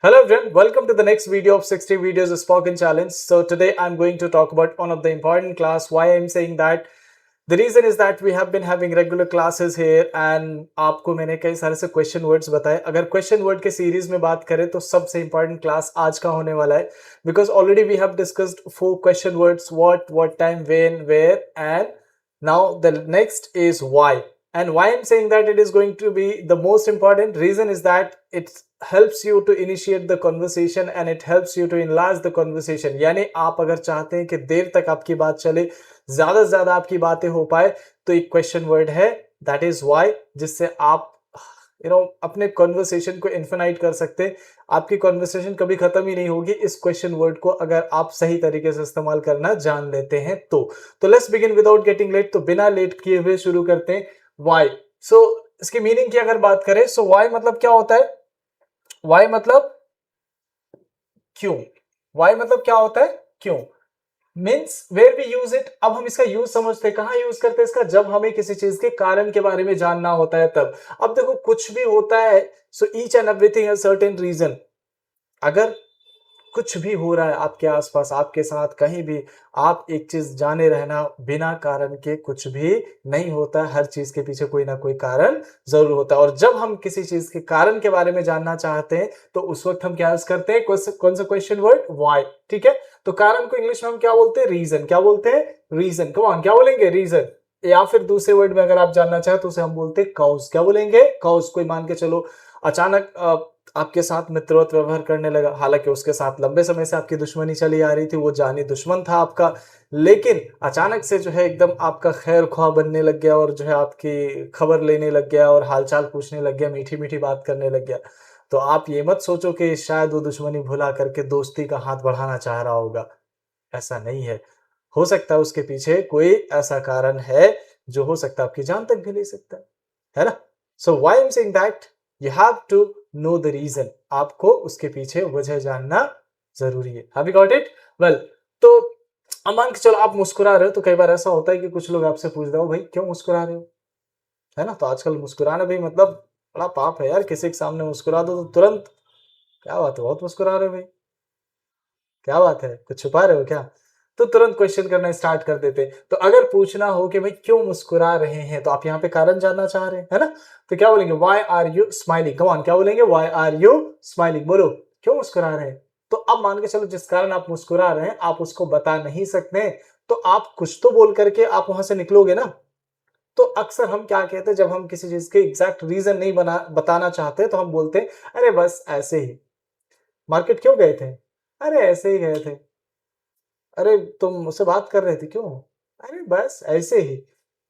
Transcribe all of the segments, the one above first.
Hello everyone, welcome to the next video of 60 videos of spoken challenge. So today I'm going to talk about one of the important class. Why I'm saying that? The reason is that we have been having regular classes here and आपको मैंने कई सारे से question words बताए. अगर question word के series में बात करें तो सबसे इंपॉर्टेंट क्लास आज का होने वाला है because already we have discussed 4 question words what time when where and now the next is why. And why I'm saying that it is going to be the most important reason is that it helps you to initiate the conversation and it helps you to enlarge the conversation. यानी आप अगर चाहते हैं कि देर तक आपकी बात चले, ज्यादा से ज्यादा आपकी बातें हो पाए, तो एक क्वेश्चन वर्ड है दैट इज वाई, जिससे आप अपने कॉन्वर्सेशन को इन्फिनाइट कर सकते हैं. आपकी कॉन्वर्सेशन कभी खत्म ही नहीं होगी इस क्वेश्चन वर्ड को अगर आप सही तरीके से इस्तेमाल करना जान लेते हैं तो let's begin without getting late. तो बिना लेट किए हुए शुरू करते हैं. वाई. सो इसकी मीनिंग की अगर बात करें सो वाई मतलब क्या होता है? वाई मतलब क्यों. वाई मतलब क्या होता है? क्यों. Means where we use it. अब हम इसका यूज समझते हैं, कहां यूज करते हैं इसका? जब हमें किसी चीज के कारण के बारे में जानना होता है तब. अब देखो कुछ भी होता है so each and everything has certain reason. अगर कुछ भी हो रहा है आपके आसपास, आपके साथ कहीं भी, आप एक चीज जाने रहना बिना कारण के कुछ भी नहीं होता. हर चीज के पीछे कोई ना कोई कारण जरूर होता है. और जब हम किसी चीज के कारण के बारे में जानना चाहते हैं तो उस वक्त हम क्या करते हैं? कौन सा क्वेश्चन वर्ड? वाई. ठीक है. तो कारण को इंग्लिश में हम क्या बोलते हैं? रीजन. क्या बोलते हैं? रीजन. कम ऑन, क्या बोलेंगे? रीजन. या फिर दूसरे वर्ड में अगर आप जानना चाहें तो उसे हम बोलते हैं कॉज. क्या बोलेंगे? कॉज. कोई मान के चलो अचानक आपके साथ मित्रवत व्यवहार करने लगा, हालांकि उसके साथ लंबे समय से आपकी दुश्मनी चली आ रही थी, वो जानी दुश्मन था आपका, लेकिन अचानक से जो है एकदम आपका खैर ख्वाह बनने लग गया और जो है आपकी खबर लेने लग गया और हालचाल पूछने लग गया, मीठी मीठी बात करने लग गया. तो आप ये मत सोचो कि शायद वो दुश्मनी भुला करके दोस्ती का हाथ बढ़ाना चाह रहा होगा. ऐसा नहीं है. हो सकता है उसके पीछे कोई ऐसा कारण है जो हो सकता है आपकी जान तक भी ले सकता है ना? So why I am saying that you have to know the reason. आपको उसके पीछे वजह जानना जरूरी है. Have you got it? Well, तो अब मान के चलो आप मुस्कुरा रहे हो तो कई बार ऐसा होता है कि कुछ लोग आपसे पूछ रहे हो भाई क्यों मुस्कुरा रहे हो, है ना? तो आजकल मुस्कुराना भी मतलब बड़ा पाप है यार. किसी के सामने मुस्कुरा दो तो तुरंत क्या बात है, बहुत मुस्कुरा रहे हो भाई, क्या बात है, कुछ छुपा रहे हो क्या? तो तुरंत क्वेश्चन करना स्टार्ट कर देते हैं. तो अगर पूछना हो कि भाई क्यों मुस्कुरा रहे हैं तो आप यहाँ पे कारण जानना चाह रहे हैं, है ना? तो क्या बोलेंगे? Why are you smiling. Come on, क्या बोलेंगे? Why are you smiling. बोलो, क्यों मुस्कुरा रहे हैं? तो अब मान के चलो जिस कारण आप मुस्कुरा रहे हैं आप उसको बता नहीं सकते, तो आप कुछ तो बोल करके आप वहां से निकलोगे ना. तो अक्सर हम क्या कहते हैं जब हम किसी चीज के एग्जैक्ट रीजन नहीं बताना चाहते तो हम बोलते हैं अरे बस ऐसे ही. मार्केट क्यों गए थे? अरे ऐसे ही गए थे. अरे तुम मुझसे बात कर रहे थे क्यों? अरे बस ऐसे ही.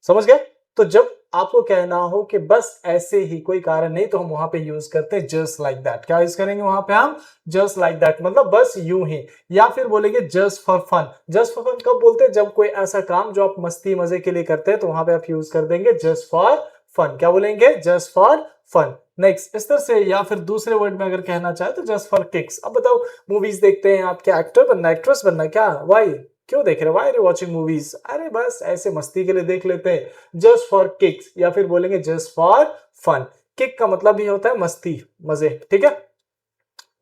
समझ गए? तो जब आपको कहना हो कि बस ऐसे ही, कोई कारण नहीं, तो हम वहां पे यूज करते हैं जस्ट लाइक दैट. क्या यूज करेंगे वहां पे हम? Just like that. मतलब बस यूं ही. या फिर बोलेंगे just for fun. Just for fun कब बोलते हैं? जब कोई ऐसा काम जो आप मस्ती मजे के लिए करते हैं तो वहां पे आप यूज कर देंगे जस्ट फॉर फन. क्या बोलेंगे? Just for fun. नेक्स्ट इस तरह से. या फिर दूसरे वर्ड में अगर कहना चाहे तो जस्ट फॉर किक्स. अब बताओ, मूवीज देखते हैं आप, क्या एक्टर बनना, एक्ट्रेस बनना? क्या? वाई? क्यों देख रहे हो? Why are you watching movies? अरे बस ऐसे मस्ती के लिए देख लेते हैं, जस्ट फॉर किक्स. या फिर बोलेंगे जस्ट फॉर फन. किक का मतलब भी होता है मस्ती, मजे. ठीक है.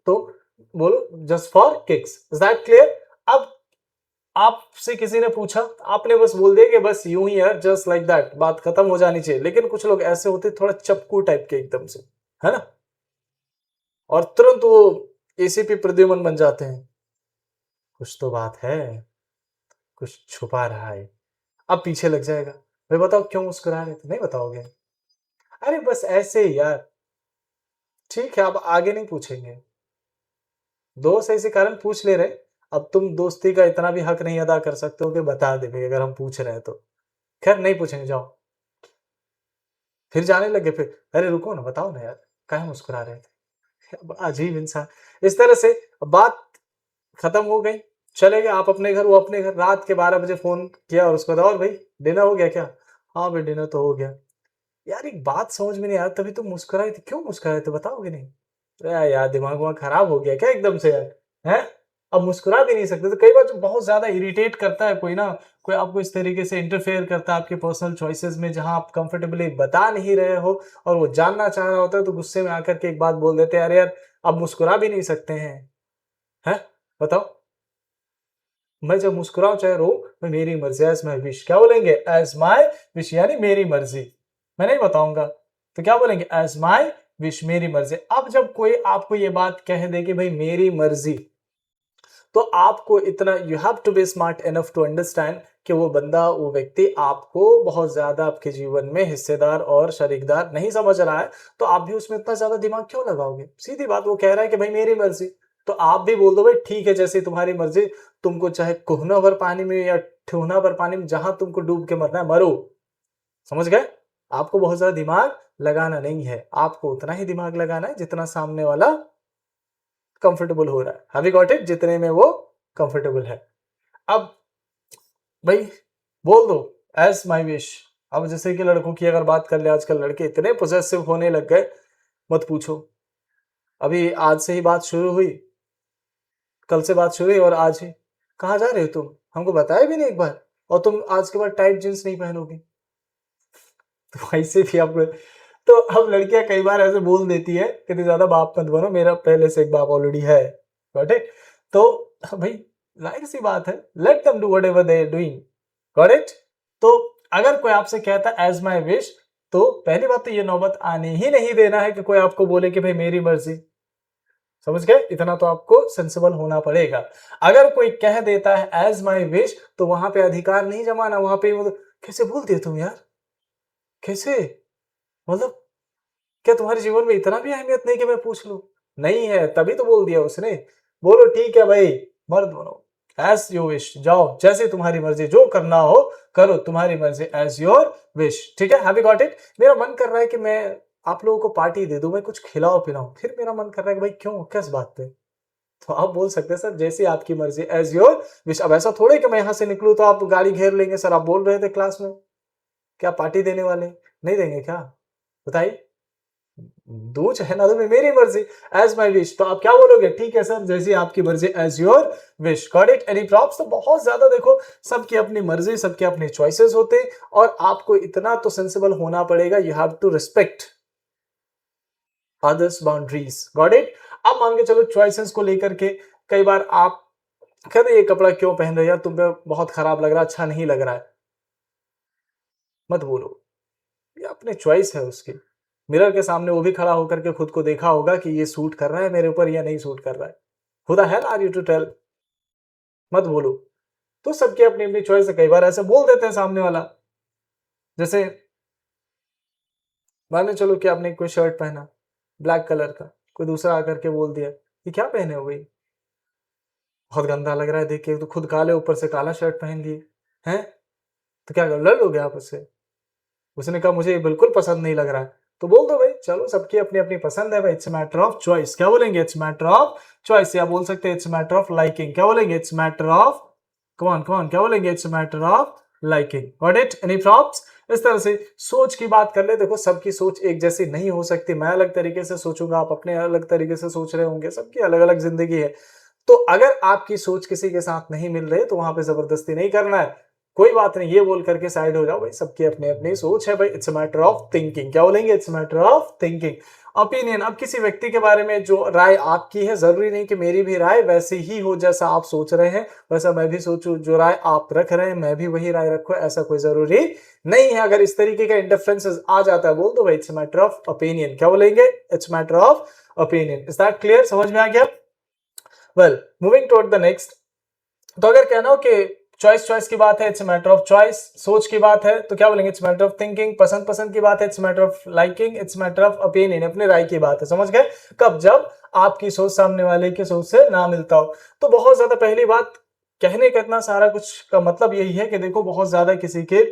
तो बोलो just for kicks. Is that clear? अब आपसे किसी ने पूछा, आपने बस बोल दिया कि बस यूं ही है, जस्ट लाइक दैट, बात खत्म हो जानी चाहिए. लेकिन कुछ लोग ऐसे होते थोड़ा चपकू टाइप के एकदम से, है ना? और तुरंत वो एसीपी प्रद्युमन बन जाते हैं. कुछ तो बात है, कुछ छुपा रहा है. अब पीछे लग जाएगा, भाई बताओ क्यों मुस्कुरा रहे थे? नहीं बताओगे? अरे बस ऐसे ही यार. ठीक है, अब आगे नहीं पूछेंगे. दोस्त ऐसे कारण पूछ ले रहे. अब तुम दोस्ती का इतना भी हक नहीं अदा कर सकते हो कि बता दे भाई अगर हम पूछ रहे हैं तो. खैर नहीं पूछेंगे, जाओ. फिर जाने लगे. फिर अरे रुको ना, बताओ ना यार, काहे मुस्कुरा रहे थे? अब अजीब इंसान. इस तरह से बात खत्म हो गई, चले गए आप अपने घर, वो अपने घर. रात के 12 बजे फोन किया और उसको बताओ, और भाई डिनर हो गया क्या? हाँ भाई डिनर तो हो गया. यार एक बात समझ में नहीं आया, तभी तुम मुस्कुरा रही थी, क्यों मुस्कुरा रहे थे? बताओगे नहीं? अरे यार दिमाग वमाग खराब हो गया क्या एकदम से यार? हैं? अब मुस्कुरा भी नहीं सकते। तो कई बार जो बहुत ज़्यादा इरिटेट करता है कोई ना, कोई आपको इस तरीके से इंटरफेयर करता है आपके पर्सनल चॉइसेस में, जहाँ आप कंफर्टेबली बता नहीं रहे हो और वो जानना चाह रहा होता है, तो गुस्से में आकर के एक बात बोल देते हैं, अरे यार अब मुस्कुरा भी नहीं सकते हैं, हैं? बताओ? मैं जब मुस्कुराऊँ चाहे रो, मैं मेरी मर्ज़ी एज़ माय विश। क्या बोलेंगे? एज़ माय विश, यानी मेरी मर्ज़ी। मैं नहीं बताऊँगा। तो क्या बोलेंगे? एज़ माय विश, मेरी मर्ज़ी। अब जब कोई आपको ये बात कह दे कि भई मेरी मर्ज़ी, तो आपको इतना you have to be smart enough to understand कि वो बंदा, वो व्यक्ति आपको बहुत ज़्यादा आपके जीवन में हिस्सेदार और शरीकदार नहीं समझ रहा है, तो आप भी उसमें इतना ज़्यादा दिमाग क्यों लगाओगे? सीधी बात, वो कह रहा है कि भाई मेरी मर्ज़ी, तो आप भी बोल दो भाई ठीक है जैसी तुम्हारी मर्ज़ी, तुमको चाहे कोहना भर पानी में या ठेहुना भर पानी में, जहाँ तुमको डूब के मरना है मरो। समझ गए? आपको बहुत ज़्यादा दिमाग लगाना नहीं है, आपको उतना ही दिमाग लगाना है जितना सामने वाला कंफर्टेबल हो रहा है। Have you got it? जितने में वो कंफर्टेबल है। अब भाई बोल दो एज माई विश। अब जैसे कि लड़कों की अगर बात कर ले, आजकल लड़के इतने पोजेसिव होने लग गए, मत पूछो। अभी आज से ही बात शुरू हुई, कल से बात शुरू हुई और आज ही कहाँ जा रहे हो तुम? हमको बताया भी नहीं एक बार, और तुम आज के बाद टाइट जींस नहीं पहनोगी। तो ऐसे भी अब, तो अब लड़कियां कई बार ऐसे बोल देती है कि ज्यादा बाप मत बनो, मेरा पहले से एक बाप ऑलरेडी है। Got it? तो भाई जाहिर सी बात है, let them do whatever they are doing. Got it? तो अगर कोई आपसे कहता है एज माई विश, तो पहली बात तो ये नौबत आने ही नहीं देना है कि कोई आपको बोले कि भाई मेरी मर्जी। समझ गए? इतना तो आपको सेंसिबल होना पड़ेगा। अगर कोई कह देता है एज माई विश, तो वहां पे अधिकार नहीं जमाना, वहां पे मतलब कैसे बोलती है तुम यार, कैसे, मतलब क्या तुम्हारे जीवन में इतना भी अहमियत नहीं कि मैं पूछ लूं? नहीं है, तभी तो बोल दिया उसने। बोलो ठीक है भाई, मर्द बनो, एज यू विश, जाओ जैसे तुम्हारी मर्जी, जो करना हो करो, तुम्हारी मर्जी, एज योर विश। ठीक है, हैव यू गॉट इट? मेरा मन कर रहा है कि मैं आप लोगों को पार्टी दे दूं, मैं कुछ खिलाओ पिलाऊं, फिर मेरा मन कर रहा है कि भाई क्यों, किस बात पे? तो आप बोल सकते हैं सर जैसी आपकी मर्जी, एज योर विश। अब ऐसा थोड़े कि मैं यहां से निकलूं तो आप गाड़ी घेर लेंगे, सर आप बोल रहे थे क्लास में क्या पार्टी देने वाले, नहीं देंगे क्या? बताइए। दो चाहे ना दो, मेरी मर्जी, एज माई विश। तो आप क्या बोलोगे? ठीक है सर जैसी आपकी मर्जी, as your wish. Got it? Any probs? तो बहुत ज्यादा देखो, सबकी अपनी मर्जी, सबके अपने चॉइसेस होते हैं, और आपको इतना तो सेंसिबल होना पड़ेगा, you have to respect others boundaries. Got it? अब मान के चलो चॉइसेस को लेकर के कई बार आप कहते ये कपड़ा क्यों पहन रहे हो यार, तुम पे बहुत खराब लग रहा है, अच्छा नहीं लग रहा है, मत बोलो, ये अपने चॉइस है उसकी। मिरर के सामने वो भी खड़ा होकर के खुद को देखा होगा कि ये सूट कर रहा है मेरे ऊपर या नहीं सूट कर रहा है। Who the hell are you to tell? मत बोलो। तो सबकी अपनी अपनी चॉइस है, कई बार ऐसे बोल देते हैं सामने वाला। जैसे मान के चलो कि आपने कोई शर्ट पहना ब्लैक कलर का, कोई दूसरा आकर के बोल दिया ये क्या पहने हो भाई, बहुत गंदा लग रहा है देख के, तो खुद काले ऊपर से काला शर्ट पहन लिए हैं, तो क्या कर लड़ लोगे आप उससे? उसने कहा मुझे ये बिल्कुल पसंद नहीं लग रहा है, तो बोल दो भाई चलो सबकी अपनी अपनी पसंद है भाई, इट्स मैटर ऑफ चॉइस। क्या बोलेंगे? इट्स मैटर ऑफ चॉइस, या बोल सकते हैं इट्स मैटर ऑफ लाइकिंग। क्या बोलेंगे? इट्स मैटर ऑफ, कमान कमान, क्या बोलेंगे? It's matter of liking. Got it? Any प्रॉब्स? इस तरह से सोच की बात कर ले, देखो सबकी सोच एक जैसी नहीं हो सकती, मैं अलग तरीके से सोचूंगा, आप अपने अलग तरीके से सोच रहे होंगे, सबकी अलग अलग जिंदगी है। तो अगर आपकी सोच किसी के साथ नहीं मिल रही तो वहां पे जबरदस्ती नहीं करना है, कोई बात नहीं, ये बोल करके साइड हो जाओ भाई, सबकी अपनी अपनी सोच है भाई, इट्स मैटर ऑफ थिंकिंग। क्या बोलेंगे? It's matter of thinking. Opinion, अब किसी व्यक्ति के बारे में जो राय आपकी है, जरूरी नहीं कि मेरी भी राय वैसी ही हो, जैसा आप सोच रहे हैं वैसा मैं भी सोचूं, जो राय आप रख रहे हैं मैं भी वही राय रखूं, ऐसा कोई जरूरी नहीं है। अगर इस तरीके का इंटरफेरेंसेस आ जाता है, बोल दो भाई इट्स मैटर ऑफ ओपिनियन। क्या बोलेंगे? It's matter of opinion. Is that clear? समझ में आ गया? Well, moving toward the next. तो अगर कहना हो कि चॉइस चॉइस की बात है, इट्स मैटर ऑफ चॉइस, सोच की बात है तो क्या बोलेंगे? It's matter of thinking. पसंद पसंद की बात है, it's matter of liking, it's matter of opinion, अपने राय की बात है। समझ गए? कब? जब आपकी सोच सामने वाले की सोच से ना मिलता हो। तो बहुत ज्यादा पहली बात, कहने का इतना सारा कुछ का मतलब यही है कि देखो बहुत ज्यादा किसी के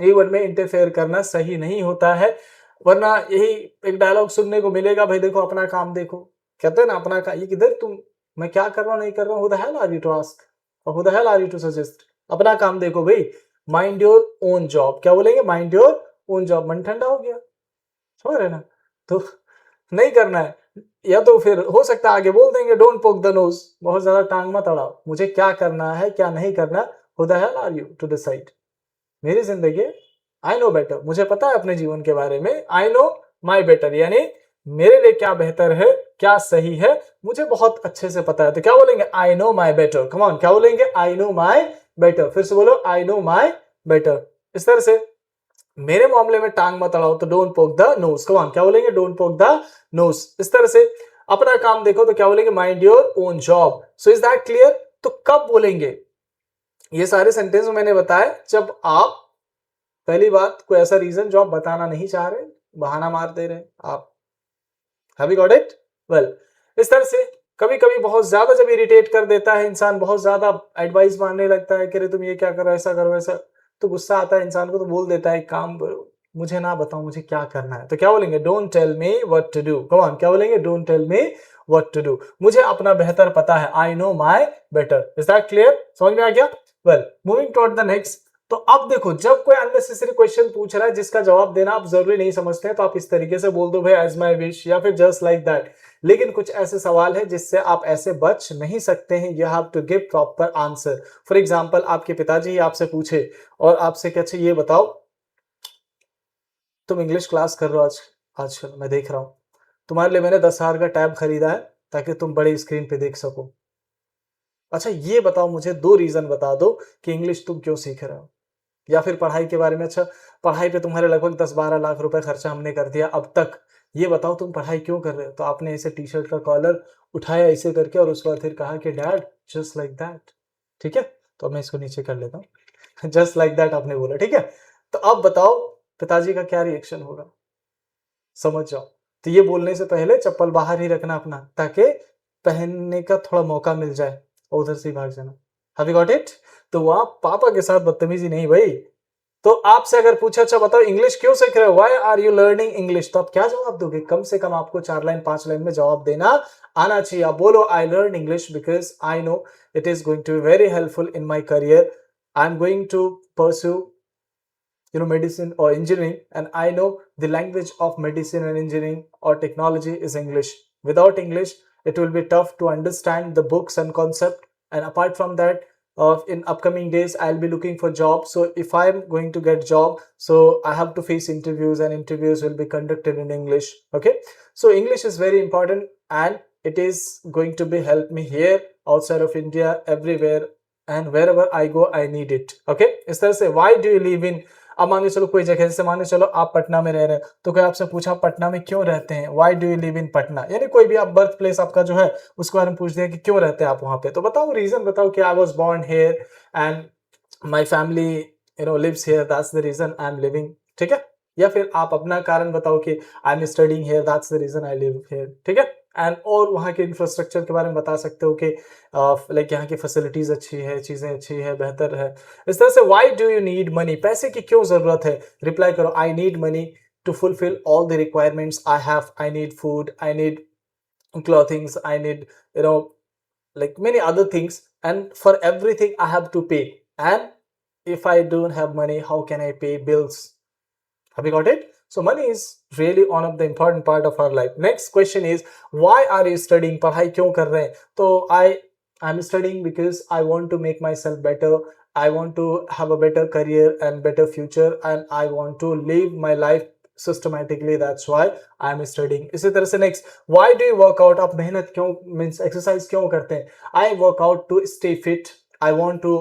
जीवन में इंटरफेयर करना सही नहीं होता है, वरना यही एक डायलॉग सुनने को मिलेगा, भाई देखो अपना काम देखो। कहते हैं ना अपना काम, ये किधर तुम, मैं क्या कर रहा हूँ नहीं कर रहा हूँ, who the hell are you to ask और who the hell are you to suggest? अपना काम देखो भाई, माइंड योर ओन जॉब। क्या बोलेंगे? Mind your own job. मन ठंडा हो गया, समझ रहे ना? तो नहीं करना है। या तो फिर हो सकता है आगे बोल देंगे डोंट पोक द नोज, बहुत ज्यादा टांग मत अड़ाओ, मुझे क्या करना है क्या नहीं करना, who the hell are you to decide. मेरी जिंदगी, आई नो बेटर, मुझे पता है अपने जीवन के बारे में, आई नो माई बेटर, यानी मेरे लिए क्या बेहतर है क्या सही है मुझे बहुत अच्छे से पता है। तो क्या बोलेंगे, आई know my better. Come on, क्या बोलेंगे, आई नो माई बेटर। फिर से बोलो, आई नो माई बेटर। इस तरह से मेरे मामले में टांग मत अड़ाओ, तो डोंट पोक द नोज। कम ऑन, क्या बोलेंगे, डोंट पोक द नोज। इस तरह से अपना काम देखो, तो क्या बोलेंगे, mind your own job. So is that clear? तो कब बोलेंगे ये सारे सेंटेंस मैंने बताए, जब आप पहली बात कोई ऐसा रीजन जो आप बताना नहीं चाह रहे, बहाना मार दे रहे आप। Have you got it? Well, इस तरह से कभी कभी बहुत ज्यादा जब इरिटेट कर देता है इंसान, बहुत ज्यादा एडवाइस मानने लगता है कि अरे तुम ये क्या करो, ऐसा करो, ऐसा, तो गुस्सा आता है इंसान को, तो बोल देता है एक काम करो, मुझे ना बताओ मुझे क्या करना है। तो क्या बोलेंगे, don't tell me what to do. Come on, क्या बोलेंगे, don't tell me what to do. मुझे अपना बेहतर पता है, I know my better. Is that clear? समझ में आ गया? Well, moving toward the next. तो अब देखो, जब कोई अननेसेसरी क्वेश्चन पूछ रहा है जिसका जवाब देना आप जरूरी नहीं समझते हैं, तो आप इस तरीके से बोल दो, भाई एज माई विश, या फिर जस्ट लाइक दैट। लेकिन कुछ ऐसे सवाल है जिससे आप ऐसे बच नहीं सकते हैं, you have to give proper answer. For example, आपके पिताजी ही आपसे पूछे और आपसे क्या, अच्छा ये बताओ, तुम इंग्लिश क्लास कर रहे हो आजकल मैं देख रहा हूं, तुम्हारे लिए मैंने 10,000 का टैब खरीदा है ताकि तुम बड़ी स्क्रीन पे देख सको। अच्छा ये बताओ, मुझे 2 रीजन बता दो कि इंग्लिश तुम क्यों सीख रहे हो। या फिर पढ़ाई के बारे में, अच्छा पढ़ाई पे तुम्हारे लगभग 10-12 लाख रुपए खर्चा हमने कर दिया अब तक, ये बताओ तुम पढ़ाई क्यों कर रहे हो। तो आपने ऐसे टी शर्ट का कॉलर उठाया ऐसे करके, और उसके बाद फिर कहा कि डैड जस्ट लाइक दैट। ठीक है, तो मैं इसको नीचे कर लेता हूँ। जस्ट लाइक दैट आपने बोला, ठीक है। तो अब बताओ पिताजी का क्या रिएक्शन होगा, समझ जाओ। तो ये बोलने से पहले चप्पल बाहर ही रखना अपना, ताकि पहनने का थोड़ा मौका मिल जाए और उधर से ही भाग जाना। Have you got it? तो वहां पापा के साथ बदतमीजी नहीं भाई। तो आपसे अगर पूछा, अच्छा बताओ इंग्लिश क्यों सीख रहे हो, why are you learning English, तो आप क्या जवाब दोगे? कम से कम आपको 4 लाइन 5 लाइन में जवाब देना आना चाहिए। आप बोलो, I learn English because I know it is going to be very helpful in my career, I am going to pursue medicine or engineering, and I know the language of medicine and engineering or technology is English. Without English it will be tough to understand the books and concept. And apart from that, in upcoming days I'll be looking for job, so if I'm going to get job, so I have to face interviews, and interviews will be conducted in English. Okay, so English is very important, and it is going to be help me here, outside of India, everywhere, and wherever I go I need it. Okay, इस तरह से why do you live in, अब मान के चलो कोई जगह, जैसे मान के चलो आप पटना में रह रहे हैं, तो कोई आपसे पूछा पटना में क्यों रहते हैं, why do you live in Patna, यानी कोई भी आप बर्थ प्लेस आपका जो है उसके बारे में पूछ दिया कि क्यों रहते हैं आप वहां पे, तो बताओ रीजन, बताओ कि I was born here and my family lives here, that's the reason I am living. ठीक है, या फिर आप अपना कारण बताओ कि I am studying here, that's the reason I live here. ठीक है, एंड और वहाँ के इंफ्रास्ट्रक्चर के बारे में बता सकते हो कि लाइक यहाँ की फैसिलिटीज अच्छी है, चीजें अच्छी है, बेहतर है। इस तरह से why do you need money, पैसे की क्यों जरूरत है, रिप्लाई करो, I need money to fulfil all the requirements I have, I need food, I need clothings, I need, like many other things, and for everything I have to pay. And if I don't have money, how can I pay bills? Have you got it? So money is really one of the important part of our life. Next question is, why are you studying? पढ़ाई क्यों कर रहे हैं? तो I'm studying because I want to make myself better. I want to have a better career and better future, and I want to live my life systematically. That's why I'm studying. इसी तरह से next, why do you work out? आप मेहनत क्यों, means exercise क्यों करते हैं? I work out to stay fit. I want to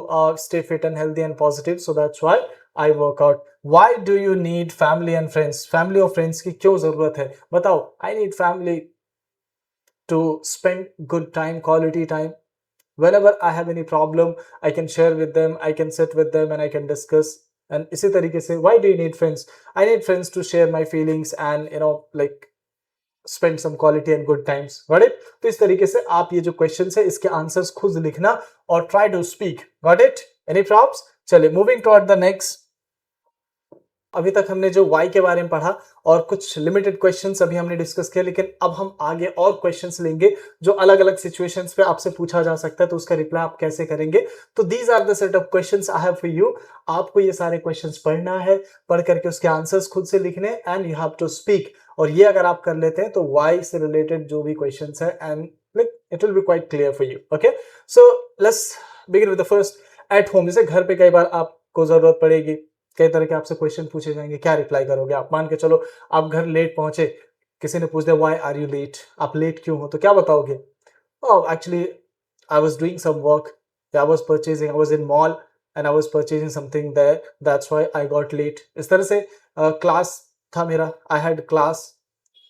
stay fit and healthy and positive. So that's why I work out. Why do you need family and friends? Family और friends की क्यों जरूरत है? बताओ. I need family to spend good time, quality time. Whenever I have any problem, I can share with them, I can sit with them, and I can discuss. And इसी तरीके से, why do you need friends? I need friends to share my feelings and like spend some quality and good times. Got it? तो इस तरीके से आप ये जो questions है इसके answers खुद लिखना और try to speak. Got it? Any props? चलिए, moving toward the next. अभी तक हमने जो वाई के बारे में पढ़ा और कुछ लिमिटेड क्वेश्चंस अभी हमने डिस्कस किया, लेकिन अब हम आगे और क्वेश्चंस लेंगे जो अलग अलग सिचुएशंस पे आपसे पूछा जा सकता है, तो उसका रिप्लाई आप कैसे करेंगे। तो these are the set of questions I have for you. आपको ये सारे क्वेश्चंस पढ़ना है, पढ़ करके उसके आंसर्स खुद से लिखने, and you have to speak और ये अगर आप कर लेते हैं तो why से रिलेटेड जो भी क्वेश्चंस है and like it will be quite clear for you. Okay, so let's begin with the first. At home, जैसे घर पे कई बार आपको जरूरत पड़ेगी, कई तरह के आपसे क्वेश्चन पूछे जाएंगे, क्या रिप्लाई करोगे आप? मान के चलो आप घर लेट पहुंचे, किसी ने पूछ दिया व्हाई आर यू लेट, आप लेट क्यों हो, तो क्या बताओगे? Oh, actually, I was doing some work. I was purchasing. I was in mall and I was purchasing something there. That's why I got late. इस तरह से क्लास था मेरा. I had class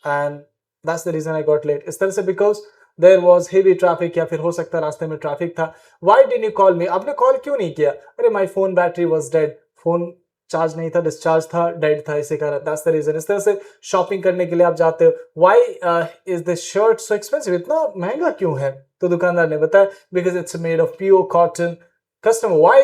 and that's the reason I got late. इस तरह से because there was heavy traffic या फिर हो सकता है रास्ते में ट्रैफिक था. Why didn't you call me? आपने कॉल क्यों नहीं किया? अरे my phone battery was dead. Phone charge नहीं था, डिस्चार्ज था, डेड था, इसी कारण. That's the reason. इस तरह से शॉपिंग करने के लिए आप जाते हो. Why is this shirt so expensive, इतना महंगा क्यों है? तो दुकानदार ने बताया because it's made of pure cotton. Customer, why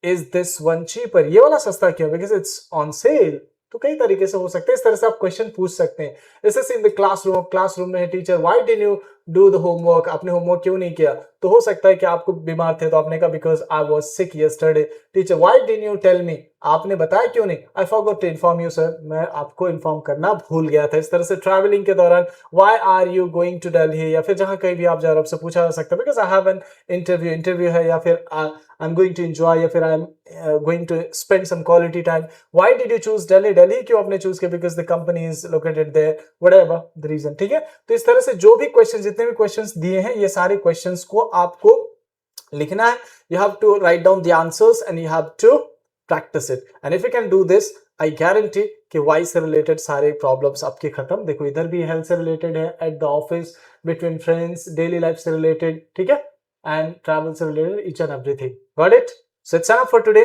is this one cheaper, ये वाला सस्ता क्यों? Because it's on sale. तो कई तरीके से हो सकते हैं, इस तरह से आप क्वेश्चन पूछ सकते हैं. जैसे इन द क्लासरूम में है teacher, why didn't you do the homework, आपने होमवर्क क्यों नहीं किया? तो हो सकता है कि आपको बीमार थे तो आपने कहा because I was sick yesterday. Teacher, why didn't you tell me, आपने बताया क्यों नहीं? I forgot to inform you sir, मैं आपको इन्फॉर्म करना भूल गया था. इस तरह से ट्रैवलिंग के दौरान why are you going to Delhi, या फिर जहां कहीं भी आप जा रहे हो आपसे पूछा जा सकता है because I have an interview है, या फिर I am going to enjoy, या फिर I am going to spend some quality time. Why did you choose Delhi क्यों आपने चूज किया? Because the company is located there, whatever the reason. ठीक है, तो इस तरह से जो भी क्वेश्चन, जितने भी क्वेश्चंस दिए हैं, ये सारे क्वेश्चंस को आपको लिखना है. You have to write down the answers and you have to practise it. And if you can do this, I guarantee कि वाई से रिलेटेड सारे प्रॉब्लम्स आपके खत्म. देखो इधर भी हेल्थ से रिलेटेड है, at the office, between friends, daily life से रिलेटेड, ठीक है, एंड ट्रैवल से related, each and everything. Got it? So it's enough for today.